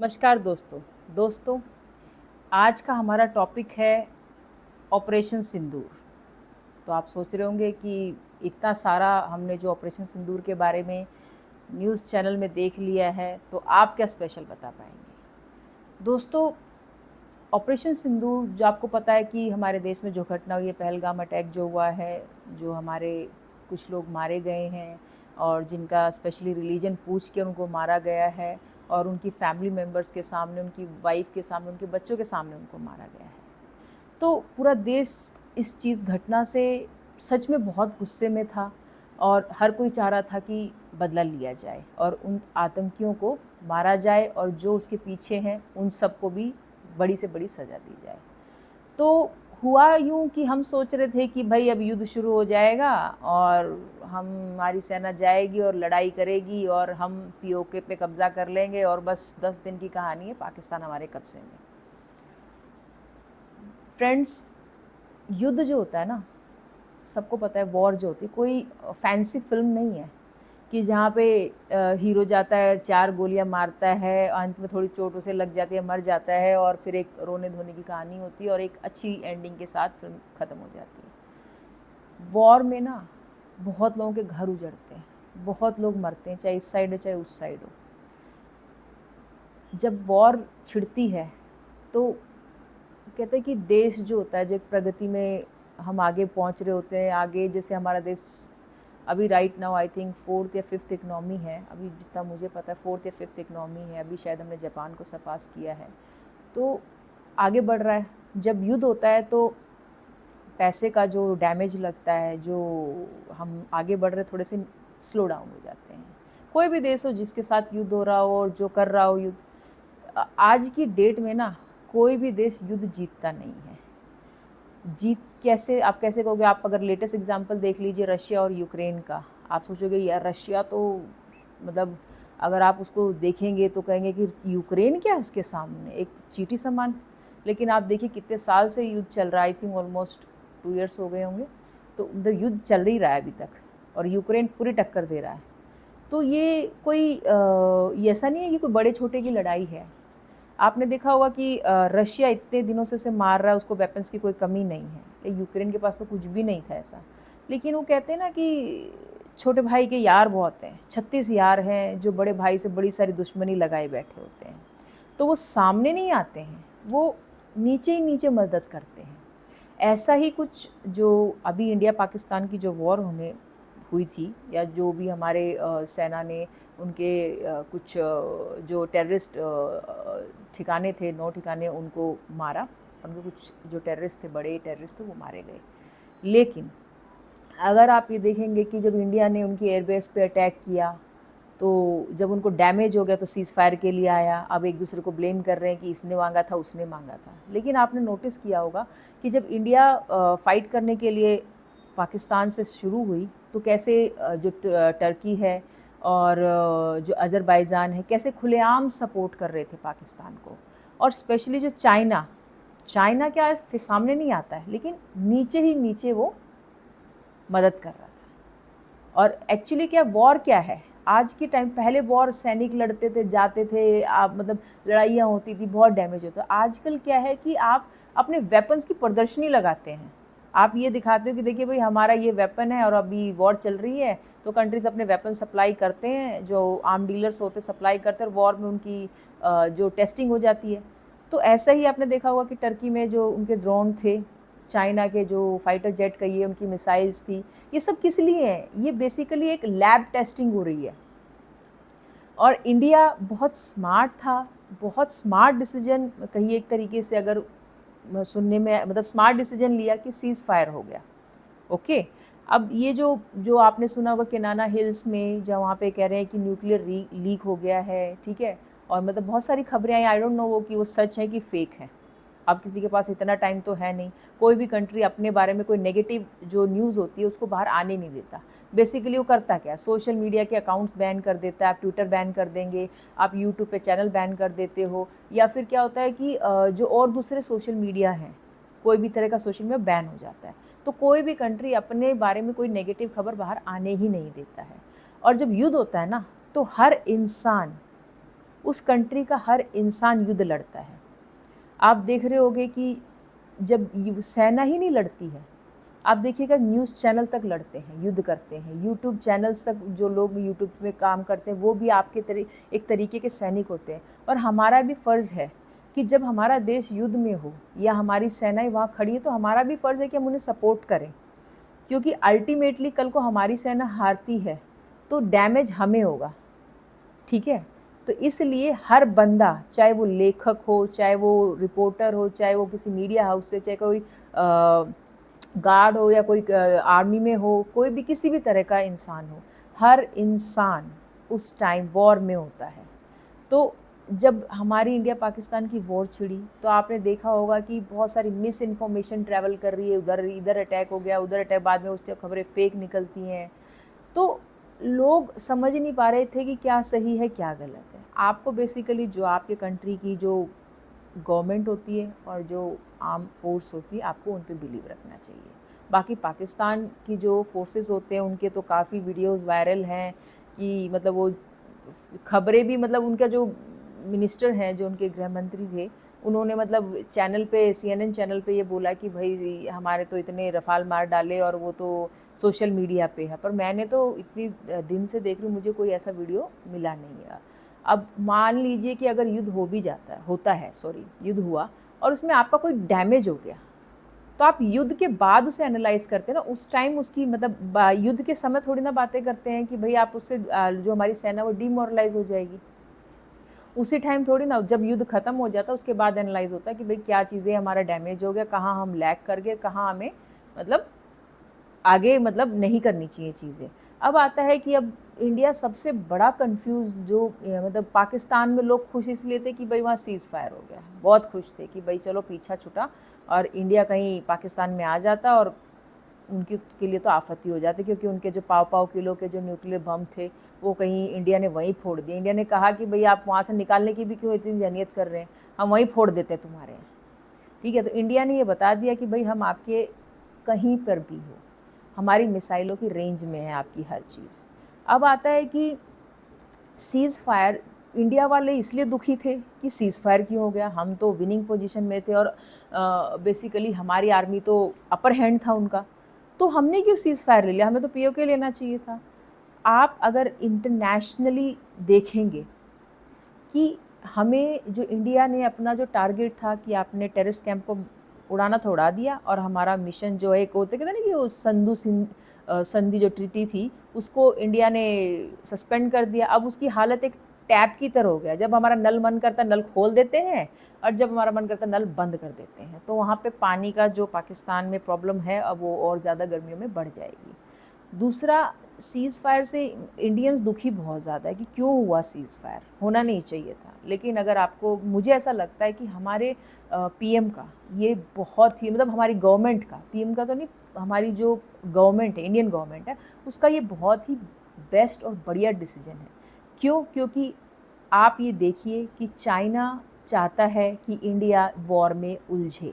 नमस्कार दोस्तों। आज का हमारा टॉपिक है ऑपरेशन सिंदूर। तो आप सोच रहे होंगे कि इतना सारा हमने जो ऑपरेशन सिंदूर के बारे में न्यूज़ चैनल में देख लिया है, तो आप क्या स्पेशल बता पाएंगे। दोस्तों, ऑपरेशन सिंदूर जो आपको पता है कि हमारे देश में जो घटना हुई है, पहलगाम अटैक जो हुआ है, जो हमारे कुछ लोग मारे गए हैं और जिनका स्पेशली रिलीजन पूछ के उनको मारा गया है और उनकी फैमिली मेम्बर्स के सामने, उनकी वाइफ के सामने, उनके बच्चों के सामने उनको मारा गया है। तो पूरा देश इस चीज़ घटना से सच में बहुत गुस्से में था और हर कोई चाह रहा था कि बदला लिया जाए और उन आतंकियों को मारा जाए और जो उसके पीछे हैं उन सबको भी बड़ी से बड़ी सज़ा दी जाए। तो हुआ यूँ कि हम सोच रहे थे कि भाई अब युद्ध शुरू हो जाएगा और हमारी सेना जाएगी और लड़ाई करेगी और हम पीओके पे कब्ज़ा कर लेंगे और बस 10 दिन की कहानी है, पाकिस्तान हमारे कब्ज़े में। फ्रेंड्स, युद्ध जो होता है ना, सबको पता है वॉर जो होती है कोई फैंसी फिल्म नहीं है कि जहाँ पे हीरो जाता है, 4 गोलियाँ मारता है, अंत में थोड़ी चोट उसे लग जाती है, मर जाता है और फिर एक रोने धोने की कहानी होती है और एक अच्छी एंडिंग के साथ फिल्म ख़त्म हो जाती है। वॉर में ना बहुत लोगों के घर उजड़ते हैं, बहुत लोग मरते हैं, चाहे इस साइड हो चाहे उस साइड हो। जब वॉर छिड़ती है तो कहते हैं कि देश जो होता है, जो एक प्रगति में हम आगे पहुंच रहे होते हैं, आगे जैसे हमारा देश अभी right now I think 4th या 5th इकनॉमी है, अभी जितना मुझे पता है 4th या 5th इकनॉमी है, अभी शायद हमने जापान को सरपास किया है, तो आगे बढ़ रहा है। जब युद्ध होता है तो पैसे का जो डैमेज लगता है, जो हम आगे बढ़ रहे थोड़े से स्लो डाउन हो जाते हैं। कोई भी देश हो जिसके साथ युद्ध हो रहा हो और जो कर रहा हो युद्ध, आज की डेट में ना कोई भी देश युद्ध जीतता नहीं है। जीत कैसे, आप कैसे कहोगे। आप अगर लेटेस्ट एग्जांपल देख लीजिए रशिया और यूक्रेन का, आप सोचोगे यार रशिया तो मतलब अगर आप उसको देखेंगे तो कहेंगे कि यूक्रेन क्या है उसके सामने, एक चींटी समान। लेकिन आप देखिए कितने साल से युद्ध चल रहा है, आई थिंक ऑलमोस्ट 2 ईयर्स हो गए होंगे, तो मतलब युद्ध चल ही रहा है अभी तक और यूक्रेन पूरी टक्कर दे रहा है। तो ये कोई ऐसा नहीं है कि कोई बड़े छोटे की लड़ाई है। आपने देखा होगा कि रशिया इतने दिनों से उसे मार रहा है, उसको वेपन्स की कोई कमी नहीं है। यूक्रेन के पास तो कुछ भी नहीं था ऐसा, लेकिन वो कहते हैं ना कि छोटे भाई के यार बहुत हैं, 36 यार हैं जो बड़े भाई से बड़ी सारी दुश्मनी लगाए बैठे होते हैं। तो वो सामने नहीं आते हैं, वो नीचे ही नीचे मदद करते हैं। ऐसा ही कुछ जो अभी इंडिया पाकिस्तान की जो वॉर होने हुई थी, या जो भी हमारे सेना ने उनके कुछ जो टेररिस्ट ठिकाने थे, 9 ठिकाने, उनको मारा। उनके कुछ जो टेररिस्ट थे, बड़े टेररिस्ट थे, वो मारे गए। लेकिन अगर आप ये देखेंगे कि जब इंडिया ने उनकी एयरबेस पे अटैक किया, तो जब उनको डैमेज हो गया तो सीज़ फायर के लिए आया। अब एक दूसरे को ब्लेम कर रहे हैं कि इसने मांगा था, उसने मांगा था। लेकिन आपने नोटिस किया होगा कि जब इंडिया फ़ाइट करने के लिए पाकिस्तान से शुरू हुई, तो कैसे जो टर्की है और जो अज़रबैजान है, कैसे खुलेआम सपोर्ट कर रहे थे पाकिस्तान को। और स्पेशली जो चाइना क्या है, फिर सामने नहीं आता है, लेकिन नीचे ही नीचे वो मदद कर रहा था। और एक्चुअली क्या वॉर क्या है आज के टाइम, पहले वॉर सैनिक लड़ते थे, जाते थे, आप मतलब लड़ाइयाँ होती थी, बहुत डैमेज होता। आजकल क्या है कि आप अपने वेपन्स की प्रदर्शनी लगाते हैं। आप ये दिखाते हो कि देखिए भाई हमारा ये वेपन है और अभी वॉर चल रही है, तो कंट्रीज़ अपने वेपन सप्लाई करते हैं, जो आर्म डीलर्स होते सप्लाई करते हैं, और वॉर में उनकी जो टेस्टिंग हो जाती है। तो ऐसा ही आपने देखा होगा कि टर्की में जो उनके ड्रोन थे, चाइना के जो फाइटर जेट कहिए, उनकी मिसाइल्स थी, ये सब किस लिए है, ये बेसिकली एक लैब टेस्टिंग हो रही है। और इंडिया बहुत स्मार्ट था, बहुत स्मार्ट डिसीजन कहिए एक तरीके से, अगर सुनने में मतलब स्मार्ट डिसीजन लिया कि सीज़ फायर हो गया। ओके, अब ये जो जो आपने सुना होगा केनाना हिल्स में, जहाँ वहाँ पे कह रहे हैं कि न्यूक्लियर लीक हो गया है, ठीक है, और मतलब बहुत सारी खबरें आई, आई डोंट नो वो कि वो सच है कि फेक है। अब किसी के पास इतना टाइम तो है नहीं, कोई भी कंट्री अपने बारे में कोई नेगेटिव जो न्यूज़ होती है उसको बाहर आने नहीं देता। बेसिकली वो करता क्या, सोशल मीडिया के अकाउंट्स बैन कर देता है, आप ट्विटर बैन कर देंगे, आप यूट्यूब पे चैनल बैन कर देते हो, या फिर क्या होता है कि जो और दूसरे सोशल मीडिया हैं, कोई भी तरह का सोशल मीडिया बैन हो जाता है। तो कोई भी कंट्री अपने बारे में कोई नेगेटिव खबर बाहर आने ही नहीं देता है। और जब युद्ध होता है ना, तो हर इंसान उस कंट्री का हर इंसान युद्ध लड़ता है। आप देख रहे होंगे कि जब सेना ही नहीं लड़ती है, आप देखिएगा न्यूज़ चैनल तक लड़ते हैं, युद्ध करते हैं, यूट्यूब चैनल्स तक जो लोग यूट्यूब में काम करते हैं वो भी आपके एक तरीके के सैनिक होते हैं। और हमारा भी फ़र्ज़ है कि जब हमारा देश युद्ध में हो या हमारी सेनाएं वहाँ खड़ी है तो हमारा भी फ़र्ज़ है कि हम उन्हें सपोर्ट करें, क्योंकि अल्टीमेटली कल को हमारी सेना हारती है तो डैमेज हमें होगा, ठीक है। तो इसलिए हर बंदा, चाहे वो लेखक हो, चाहे वो रिपोर्टर हो, चाहे वो किसी मीडिया हाउस से, चाहे कोई गार्ड हो या कोई आर्मी में हो, कोई भी किसी भी तरह का इंसान हो, हर इंसान उस टाइम वॉर में होता है। तो जब हमारी इंडिया पाकिस्तान की वॉर छिड़ी तो आपने देखा होगा कि बहुत सारी मिस इन्फॉर्मेशन ट्रैवल कर रही है, उधर इधर अटैक हो गया, उधर अटैक, बाद में उससे खबरें फेक निकलती हैं। तो लोग समझ नहीं पा रहे थे कि क्या सही है क्या गलत है। आपको बेसिकली जो आपके कंट्री की जो गवर्नमेंट होती है और जो आर्म फोर्स होती है, आपको उन पे बिलीव रखना चाहिए। बाकी पाकिस्तान की जो फोर्सेस होते हैं उनके तो काफ़ी वीडियोस वायरल हैं कि मतलब वो खबरें भी, मतलब उनका जो मिनिस्टर हैं, जो उनके गृह मंत्री थे, उन्होंने मतलब चैनल पे, CNN चैनल पे ये बोला कि भाई हमारे तो इतने रफाल मार डाले और वो तो सोशल मीडिया पे है। पर मैंने तो इतनी दिन से देख रही हूँ, मुझे कोई ऐसा वीडियो मिला नहीं है। अब मान लीजिए कि अगर युद्ध हो भी जाता है, होता है, सॉरी, युद्ध हुआ और उसमें आपका कोई डैमेज हो गया, तो आप युद्ध के बाद उसे एनालाइज करते हैं ना, उस टाइम उसकी मतलब युद्ध के समय थोड़ी ना बातें करते हैं कि भाई आप उससे जो हमारी सेना वो डिमोरलाइज हो जाएगी। उसी टाइम थोड़ी ना, जब युद्ध खत्म हो जाता है उसके बाद एनालाइज होता है कि भाई क्या चीज़ें हमारा डैमेज हो गया, कहाँ हम लैग कर गए, कहाँ हमें मतलब आगे मतलब नहीं करनी चाहिए चीज़ें। अब आता है कि अब इंडिया सबसे बड़ा कंफ्यूज जो मतलब पाकिस्तान में लोग खुश इसलिए थे कि भाई वहाँ सीज़ फायर हो गया, बहुत खुश थे कि भाई चलो पीछा छुटा और इंडिया कहीं पाकिस्तान में आ जाता और उनके के लिए तो आफत ही हो जाती, क्योंकि उनके जो पाव किलो के जो न्यूक्लियर बम थे वो कहीं इंडिया ने वहीं फोड़ दिए। इंडिया ने कहा कि भाई आप वहाँ से निकालने की भी क्यों इतनी जहनीत कर रहे हैं, हम वहीं फोड़ देते हैं तुम्हारे यहाँ, ठीक है। तो इंडिया ने ये बता दिया कि भाई हम आपके कहीं पर भी हो, हमारी मिसाइलों की रेंज में है आपकी हर चीज़। अब आता है कि सीज़ फायर, इंडिया वाले इसलिए दुखी थे कि सीज़ फायर क्यों हो गया, हम तो विनिंग पोजीशन में थे और बेसिकली हमारी आर्मी तो अपर हैंड था उनका, तो हमने क्यों सीज़ फायर ले लिया, हमें तो POK लेना चाहिए था। आप अगर इंटरनेशनली देखेंगे कि हमें जो इंडिया ने अपना जो टारगेट था कि आपने टेररिस्ट कैंप को उड़ाना था, उड़ा दिया, और हमारा मिशन जो है, एक होते कहते ना कि वो संधि जो ट्रीटी थी उसको इंडिया ने सस्पेंड कर दिया। अब उसकी हालत एक टैप की तरह हो गया, जब हमारा नल मन करता नल खोल देते हैं और जब हमारा मन करता नल बंद कर देते हैं। तो वहाँ पे पानी का जो पाकिस्तान में प्रॉब्लम है अब वो और ज़्यादा गर्मियों में बढ़ जाएगी। दूसरा, सीज़ फायर से इंडियंस दुखी बहुत ज़्यादा है कि क्यों हुआ सीज़ फायर, होना नहीं चाहिए था। लेकिन अगर आपको, मुझे ऐसा लगता है कि हमारे PM का ये बहुत ही, मतलब हमारी गवर्नमेंट का, PM का तो नहीं, हमारी जो गवर्नमेंट है, इंडियन गवर्नमेंट है, उसका ये बहुत ही बेस्ट और बढ़िया डिसीजन है। क्यों? क्योंकि आप ये देखिए कि चाइना चाहता है कि इंडिया वॉर में उलझे,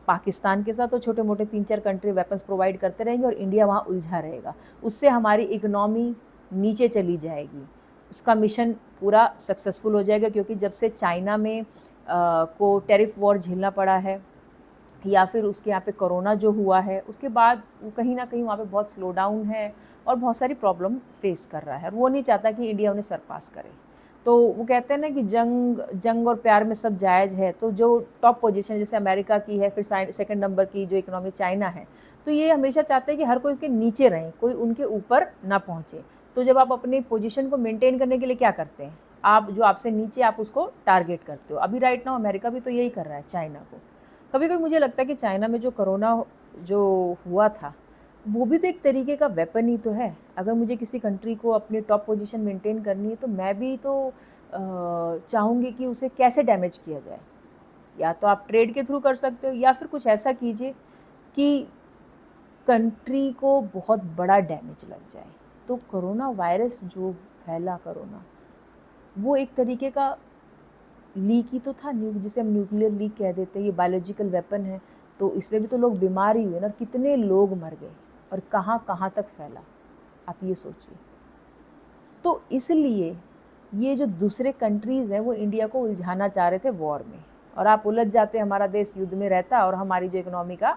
पाकिस्तान के साथ तो छोटे मोटे 3-4 कंट्री वेपन्स प्रोवाइड करते रहेंगे और इंडिया वहाँ उलझा रहेगा, उससे हमारी इकनॉमी नीचे चली जाएगी, उसका मिशन पूरा सक्सेसफुल हो जाएगा। क्योंकि जब से चाइना में को टैरिफ वॉर झेलना पड़ा है या फिर उसके यहाँ पे कोरोना जो हुआ है, उसके बाद वो कहीं ना कहीं वहाँ पे बहुत स्लो डाउन है और बहुत सारी प्रॉब्लम फेस कर रहा है, और वो नहीं चाहता कि इंडिया उन्हें सरपास करे। तो वो कहते हैं ना कि जंग और प्यार में सब जायज़ है। तो जो टॉप पोजीशन जैसे अमेरिका की है, फिर सेकंड नंबर की जो इकोनॉमी चाइना है, तो ये हमेशा चाहते हैं कि हर कोई उसके नीचे रहे, कोई उनके ऊपर ना पहुँचे। तो जब आप अपनी पोजीशन को मेंटेन करने के लिए क्या करते हैं, आप जो आपसे नीचे, आप उसको टारगेट करते हो। अभी राइट नाउ अमेरिका भी तो यही कर रहा है चाइना को। कभी कभी मुझे लगता है कि चाइना में जो कोरोना जो हुआ था वो भी तो एक तरीके का वेपन ही तो है। अगर मुझे किसी कंट्री को अपनी टॉप पोजीशन मेंटेन करनी है तो मैं भी तो चाहूँगी कि उसे कैसे डैमेज किया जाए। या तो आप ट्रेड के थ्रू कर सकते हो या फिर कुछ ऐसा कीजिए कि कंट्री को बहुत बड़ा डैमेज लग जाए। तो कोरोना वायरस जो फैला, कोरोना वो एक तरीके का लीक ही तो था, जिसे हम न्यूक्लियर लीक कह देते हैं, ये बायोलॉजिकल वेपन है। तो इसमें भी तो लोग बीमार ही हुए ना, कितने लोग मर गए और कहाँ कहाँ तक फैला, आप ये सोचिए। तो इसलिए ये जो दूसरे कंट्रीज़ हैं वो इंडिया को उलझाना चाह रहे थे वॉर में, और आप उलझ जाते, हमारा देश युद्ध में रहता और हमारी जो इकोनॉमी का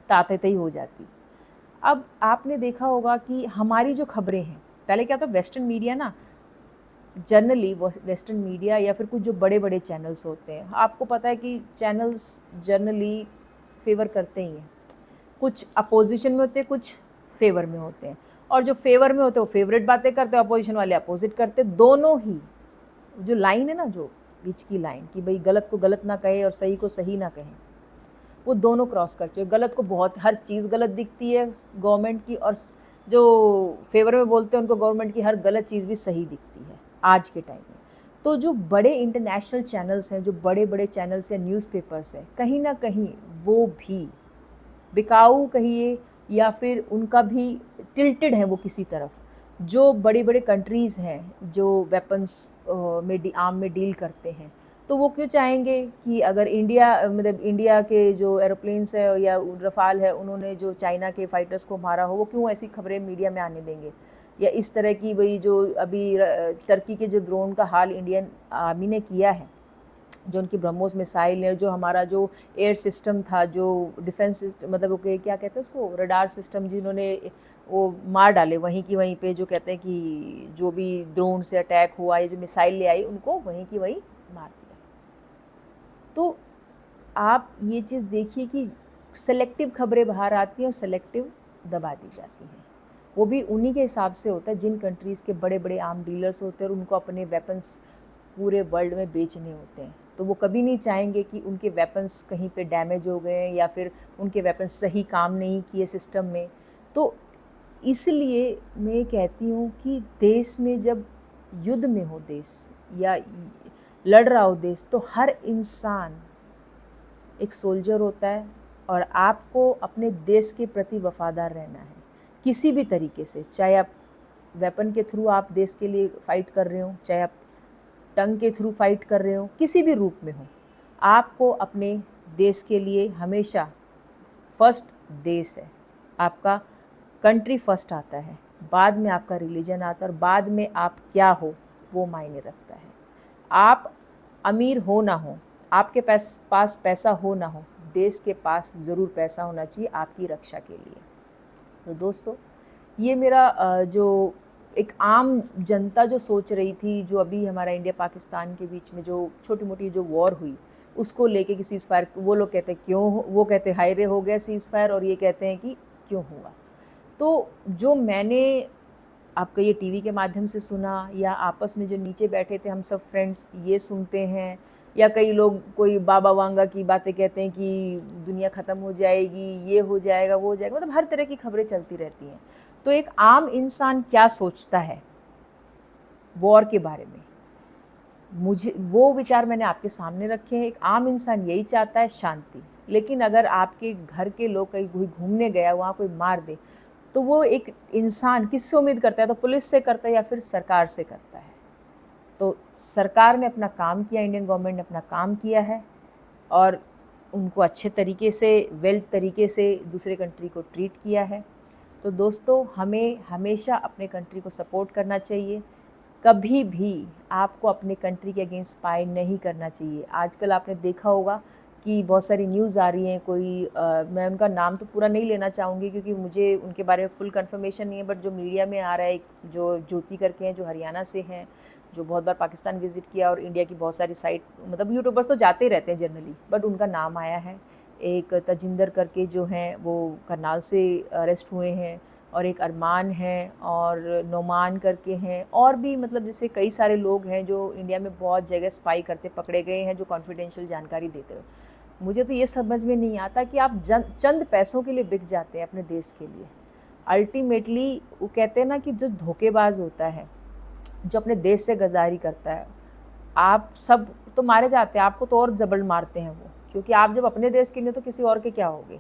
ताकतई हो जाती। अब आपने देखा होगा कि हमारी जो खबरें हैं, पहले क्या था, वेस्टर्न मीडिया ना, जनरली वेस्टर्न मीडिया या फिर कुछ जो बड़े बड़े चैनल्स होते हैं, आपको पता है कि चैनल्स जनरली फेवर करते ही हैं, कुछ अपोजिशन में होते हैं, कुछ फेवर में होते हैं, और जो फेवर में होते हैं वो फेवरेट बातें करते हैं, अपोजिशन वाले अपोजिट करते हैं। दोनों ही जो लाइन है ना, जो बीच की लाइन कि भाई गलत को गलत ना कहे और सही को सही ना कहें, वो दोनों क्रॉस कर चुके। गलत को बहुत हर चीज़ गलत दिखती है गवर्नमेंट की, और जो फेवर में बोलते हैं उनको गवर्नमेंट की हर गलत चीज़ भी सही दिखती है आज के टाइम में। तो जो बड़े इंटरनेशनल चैनल्स हैं, जो बड़े बड़े चैनल्स या न्यूज़पेपर्स हैं, कहीं ना कहीं वो भी बिकाऊ कहिए या फिर उनका भी टिल्टेड है वो किसी तरफ। जो बड़ी बड़े कंट्रीज़ हैं जो वेपन्स में आर्म में डील करते हैं, तो वो क्यों चाहेंगे कि अगर इंडिया मतलब इंडिया के जो एरोप्लेन्स है या रफाल है, उन्होंने जो चाइना के फाइटर्स को मारा हो, वो क्यों ऐसी खबरें मीडिया में आने देंगे? या इस तरह की भाई जो अभी टर्की के जो ड्रोन का हाल इंडियन आर्मी ने किया है, जो उनकी ब्रह्मोस मिसाइल है, जो हमारा जो एयर सिस्टम था, जो डिफेंस सिस्टम, मतलब वो क्या कहते हैं उसको, रडार सिस्टम, जिन्होंने वो मार डाले वहीं की वहीं पे, जो कहते हैं कि जो भी ड्रोन से अटैक हुआ या जो मिसाइल ले आई उनको वहीं की वहीं मार दिया। तो आप ये चीज़ देखिए कि सेलेक्टिव खबरें बाहर आती हैं और सेलेक्टिव दबा दी जाती हैं। वो भी उन्हीं के हिसाब से होता है जिन कंट्रीज़ के बड़े बड़े आर्म डीलर्स होते हैं और उनको अपने वेपन्स पूरे वर्ल्ड में बेचने होते हैं। तो वो कभी नहीं चाहेंगे कि उनके वेपन्स कहीं पे डैमेज हो गए या फिर उनके वेपन्स सही काम नहीं किए सिस्टम में। तो इसलिए मैं कहती हूँ कि देश में जब युद्ध में हो देश या लड़ रहा हो देश, तो हर इंसान एक सोल्जर होता है और आपको अपने देश के प्रति वफादार रहना है किसी भी तरीके से। चाहे आप वेपन के थ्रू आप देश के लिए फ़ाइट कर रहे हो, चाहे आप टंग के थ्रू फाइट कर रहे हो, किसी भी रूप में हो, आपको अपने देश के लिए हमेशा फर्स्ट देश है आपका, कंट्री फर्स्ट आता है, बाद में आपका रिलीजन आता है और बाद में आप क्या हो वो मायने रखता है। आप अमीर हो ना हो, आपके पास पैसा हो ना हो, देश के पास ज़रूर पैसा होना चाहिए आपकी रक्षा के लिए। तो दोस्तों, ये मेरा जो एक आम जनता जो सोच रही थी, जो अभी हमारा इंडिया पाकिस्तान के बीच में जो छोटी मोटी जो वॉर हुई, उसको लेके कि सीज़ फायर, वो लोग कहते हैं क्यों, वो कहते हैं हाय रे हो गया सीज़ फायर, और ये कहते हैं कि क्यों हुआ। तो जो मैंने आपका ये टीवी के माध्यम से सुना, या आपस में जो नीचे बैठे थे हम सब फ्रेंड्स ये सुनते हैं, या कई लोग कोई बाबा वांगा की बातें कहते हैं कि दुनिया ख़त्म हो जाएगी, ये हो जाएगा, वो हो जाएगा, मतलब हर तरह की खबरें चलती रहती हैं। तो एक आम इंसान क्या सोचता है वॉर के बारे में, मुझे वो विचार मैंने आपके सामने रखे हैं। एक आम इंसान यही चाहता है, शांति। लेकिन अगर आपके घर के लोग कहीं कोई घूमने गया, वहाँ कोई मार दे, तो वो एक इंसान किससे उम्मीद करता है? तो पुलिस से करता है या फिर सरकार से करता है। तो सरकार ने अपना काम किया, इंडियन गवर्नमेंट ने अपना काम किया है और उनको अच्छे तरीके से, वेल तरीके से दूसरे कंट्री को ट्रीट किया है। तो दोस्तों, हमें हमेशा अपने कंट्री को सपोर्ट करना चाहिए। कभी भी आपको अपने कंट्री के अगेंस्ट स्पाई नहीं करना चाहिए। आजकल आपने देखा होगा कि बहुत सारी न्यूज़ आ रही हैं, कोई मैं उनका नाम तो पूरा नहीं लेना चाहूँगी क्योंकि मुझे उनके बारे में फुल कंफर्मेशन नहीं है, बट जो मीडिया में आ रहा है, जो ज्योति करके हैं, जो हरियाणा से हैं, जो बहुत बार पाकिस्तान विज़िट किया और इंडिया की बहुत सारी साइट, मतलब यूट्यूबर्स तो जाते ही रहते हैं जनरली, बट उनका नाम आया है। एक तजिंदर करके जो हैं वो करनाल से अरेस्ट हुए हैं, और एक अरमान है, और नोमान करके हैं, और भी मतलब जैसे कई सारे लोग हैं जो इंडिया में बहुत जगह स्पाई करते पकड़े गए हैं, जो कॉन्फिडेंशियल जानकारी देते हुए। मुझे तो ये समझ में नहीं आता कि आप चंद पैसों के लिए बिक जाते हैं अपने देश के लिए। अल्टीमेटली वो कहते हैं ना कि जो धोखेबाज होता है, जो अपने देश से गद्दारी करता है, आप सब तो मारे जाते हैं, आपको तो और जबल मारते हैं वो, क्योंकि आप जब अपने देश के लिए तो किसी और के क्या होगे।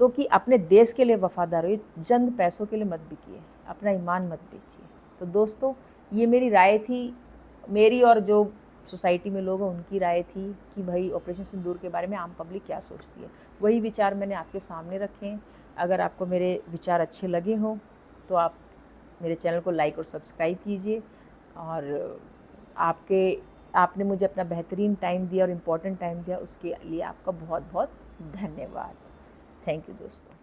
तो कि अपने देश के लिए वफादार हो, चंद पैसों के लिए मत बिकिए, अपना ईमान मत बेचिए। तो दोस्तों, ये मेरी राय थी, मेरी और जो सोसाइटी में लोग हैं उनकी राय थी कि भाई ऑपरेशन सिंदूर के बारे में आम पब्लिक क्या सोचती है। वही विचार मैंने आपके सामने रखे हैं। अगर आपको मेरे विचार अच्छे लगे हों तो आप मेरे चैनल को लाइक और सब्सक्राइब कीजिए। और आपने मुझे अपना बेहतरीन टाइम दिया और इम्पोर्टेंट टाइम दिया, उसके लिए आपका बहुत बहुत धन्यवाद। थैंक यू दोस्तों।